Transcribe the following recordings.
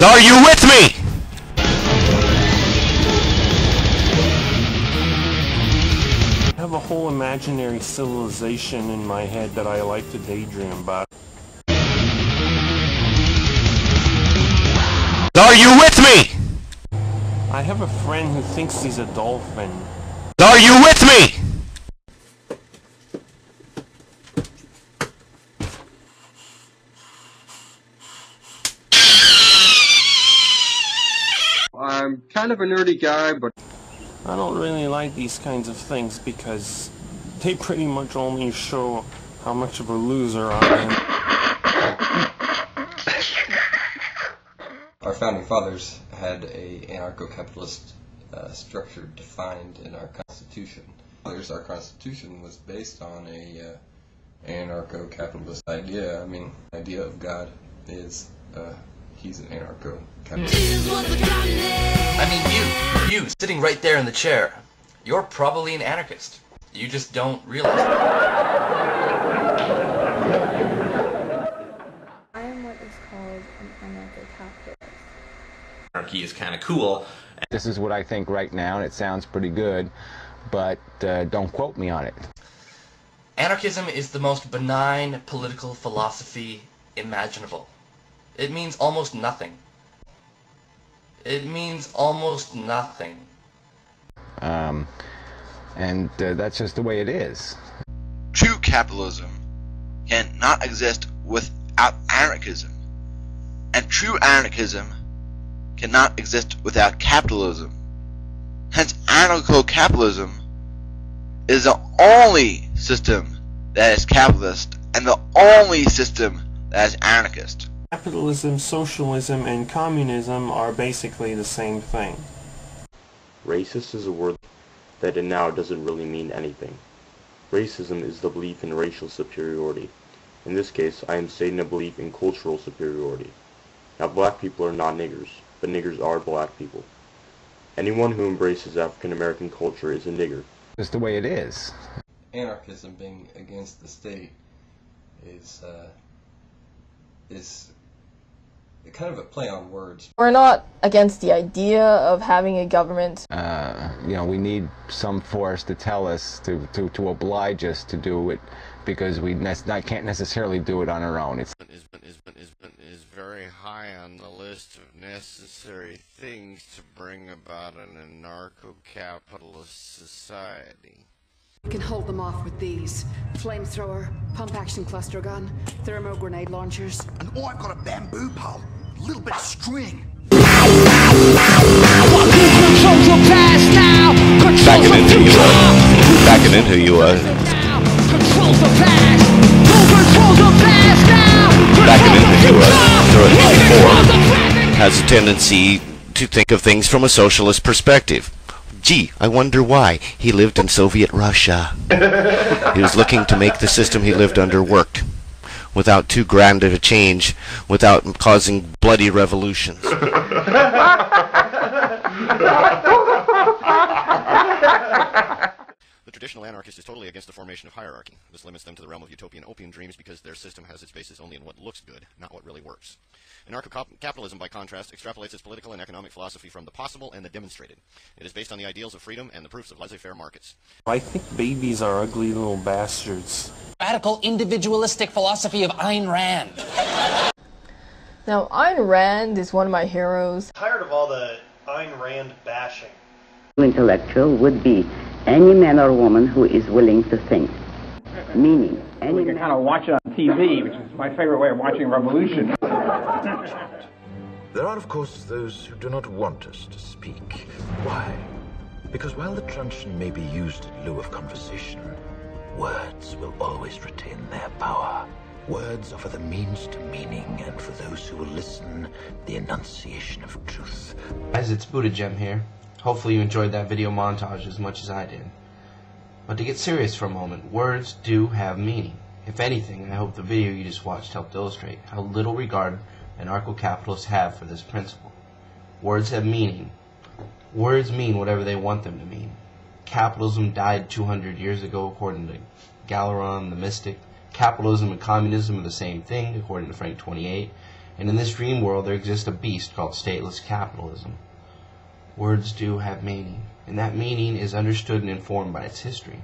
Are you with me? I have a whole imaginary civilization in my head that I like to daydream about. Are you with me? I have a friend who thinks he's a dolphin. Are you with me? I'm kind of a nerdy guy, but I don't really like these kinds of things because they pretty much only show how much of a loser I am. Our founding fathers had a anarcho-capitalist structure defined in our Constitution. Our Constitution was based on a anarcho-capitalist idea. I mean, the idea of God is he's an anarcho-capitalist. I mean, you sitting right there in the chair, you're probably an anarchist. You just don't realize it. I am what is called an anarcho-capitalist. Anarchy is kind of cool. This is what I think right now, and it sounds pretty good, but don't quote me on it. Anarchism is the most benign political philosophy imaginable. It means almost nothing. It means almost nothing. And that's just the way it is. True capitalism cannot exist without anarchism, and true anarchism cannot exist without capitalism. Hence, anarcho-capitalism is the only system that is capitalist and the only system that is anarchist. Capitalism, socialism, and communism are basically the same thing. Racist is a word that now doesn't really mean anything. Racism is the belief in racial superiority. In this case, I am stating a belief in cultural superiority. Now, black people are not niggers, but niggers are black people. Anyone who embraces African American culture is a nigger. It's the way it is. Anarchism being against the state is kind of a play on words. We're not against the idea of having a government. You know, we need some force to tell us, to oblige us to do it, because we can't necessarily do it on our own. It's is very high on the list of necessary things to bring about an anarcho-capitalist society. We can hold them off with these: flamethrower, pump-action cluster gun, thermo grenade launchers. And oh, I've got a bamboo pole, a little bit of string. Backing into you, has a tendency to think of things from a socialist perspective. Gee, I wonder why. He lived in Soviet Russia. He was looking to make the system he lived under worked, without too grand of a change, without causing bloody revolutions. The traditional anarchist is totally against the formation of hierarchy. This limits them to the realm of utopian opium dreams because their system has its basis only in what looks good, not what really works. Anarcho-capitalism, by contrast, extrapolates its political and economic philosophy from the possible and the demonstrated. It is based on the ideals of freedom and the proofs of laissez-faire markets. I think babies are ugly little bastards. Radical individualistic philosophy of Ayn Rand. Now, Ayn Rand is one of my heroes. Tired of all the Ayn Rand bashing. Intellectual would be any man or woman who is willing to think. Meaning, we can kind of watch it on TV, which is my favorite way of watching a revolution. There are, of course, those who do not want us to speak. Why? Because while the truncheon may be used in lieu of conversation, words will always retain their power. Words offer the means to meaning, and for those who will listen, the enunciation of truth. Guys, it's Buddha Gem here. Hopefully you enjoyed that video montage as much as I did. But to get serious for a moment, words do have meaning. If anything, I hope the video you just watched helped illustrate how little regard anarcho-capitalists have for this principle. Words have meaning. Words mean whatever they want them to mean. Capitalism died 200 years ago according to Galeron the mystic, Capitalism and communism are the same thing, according to Frank 28, and in this dream world there exists a beast called stateless capitalism. Words do have meaning, and that meaning is understood and informed by its history.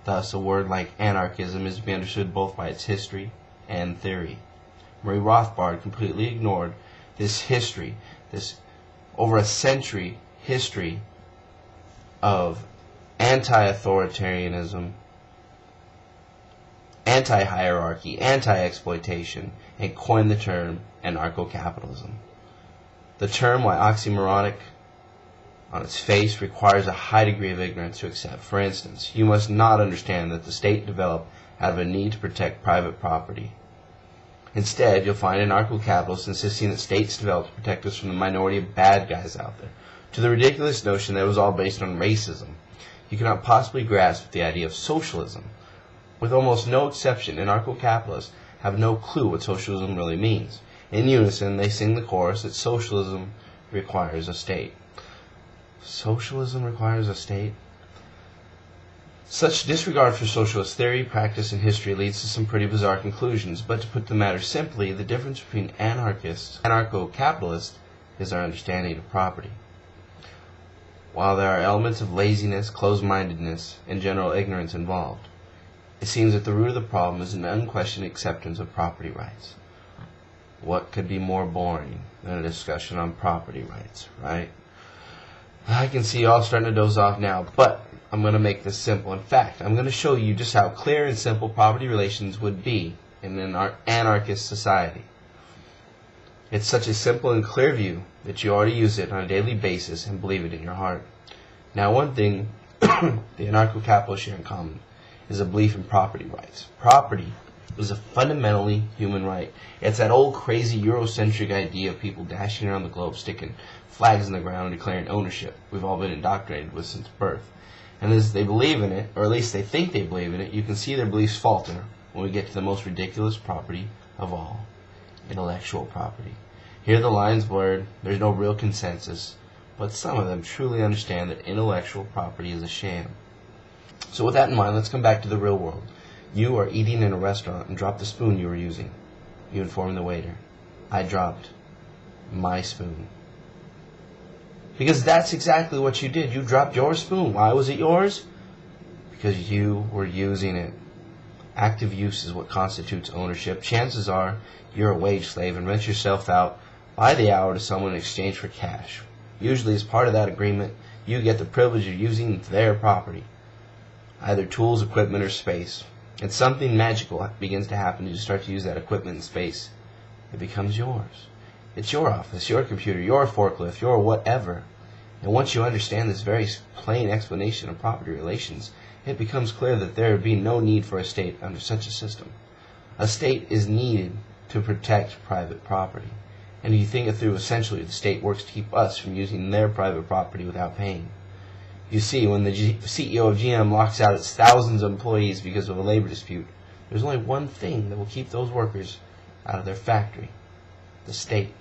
Thus, a word like anarchism is to be understood both by its history and theory. Murray Rothbard completely ignored this history, this over a century history of anti-authoritarianism, anti-hierarchy, anti-exploitation, and coined the term anarcho-capitalism. The term, while oxymoronic on its face, requires a high degree of ignorance to accept. For instance, you must not understand that the state developed out of a need to protect private property. Instead, you'll find anarcho-capitalists insisting that states developed to protect us from the minority of bad guys out there, to the ridiculous notion that it was all based on racism. You cannot possibly grasp the idea of socialism. With almost no exception, anarcho-capitalists have no clue what socialism really means. In unison, they sing the chorus that socialism requires a state. Socialism requires a state? Such disregard for socialist theory, practice, and history leads to some pretty bizarre conclusions, but to put the matter simply, the difference between anarchists and anarcho-capitalists is our understanding of property. While there are elements of laziness, closed-mindedness, and general ignorance involved, it seems that the root of the problem is an unquestioned acceptance of property rights. What could be more boring than a discussion on property rights, right? I can see you all starting to doze off now, but I'm going to make this simple. In fact, I'm going to show you just how clear and simple property relations would be in an anarchist society. It's such a simple and clear view that you already use it on a daily basis and believe it in your heart. Now, one thing the anarcho-capitalists share in common is a belief in property rights. Property is a fundamentally human right. It's that old crazy Eurocentric idea of people dashing around the globe sticking flags in the ground and declaring ownership we've all been indoctrinated with since birth. And as they believe in it, or at least they think they believe in it, you can see their beliefs falter when we get to the most ridiculous property of all, intellectual property. Here the line's blurred, there's no real consensus, but some of them truly understand that intellectual property is a sham. So with that in mind, let's come back to the real world. You are eating in a restaurant and drop the spoon you were using. You inform the waiter, I dropped my spoon. Because that's exactly what you did. You dropped your spoon. Why was it yours? Because you were using it. Active use is what constitutes ownership. Chances are you're a wage slave and rent yourself out by the hour to someone in exchange for cash. Usually as part of that agreement, you get the privilege of using their property, either tools, equipment, or space. And something magical begins to happen as you start to use that equipment and space. It becomes yours. It's your office, your computer, your forklift, your whatever. And once you understand this very plain explanation of property relations, it becomes clear that there would be no need for a state under such a system. A state is needed to protect private property. And if you think it through, essentially the state works to keep us from using their private property without paying. You see, when the CEO of GM locks out its thousands of employees because of a labor dispute, there's only one thing that will keep those workers out of their factory: the state.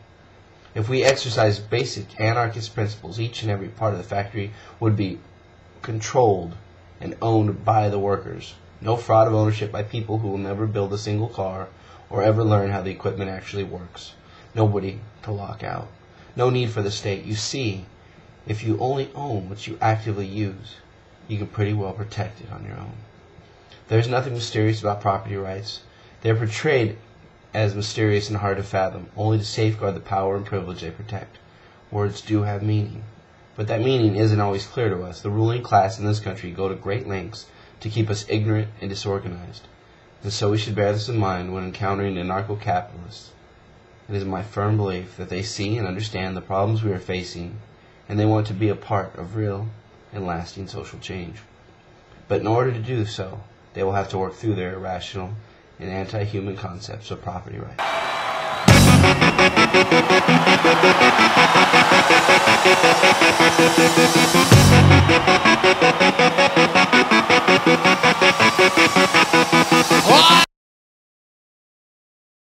If we exercise basic anarchist principles, each and every part of the factory would be controlled and owned by the workers. No fraud of ownership by people who will never build a single car or ever learn how the equipment actually works. Nobody to lock out. No need for the state. You see, if you only own what you actively use, you can pretty well protect it on your own. There's nothing mysterious about property rights. They're portrayed as mysterious and hard to fathom, only to safeguard the power and privilege they protect. Words do have meaning, but that meaning isn't always clear to us. The ruling class in this country go to great lengths to keep us ignorant and disorganized, and so we should bear this in mind when encountering anarcho-capitalists. It is my firm belief that they see and understand the problems we are facing, and they want to be a part of real and lasting social change. But in order to do so, they will have to work through their irrational and anti-human concepts of property rights.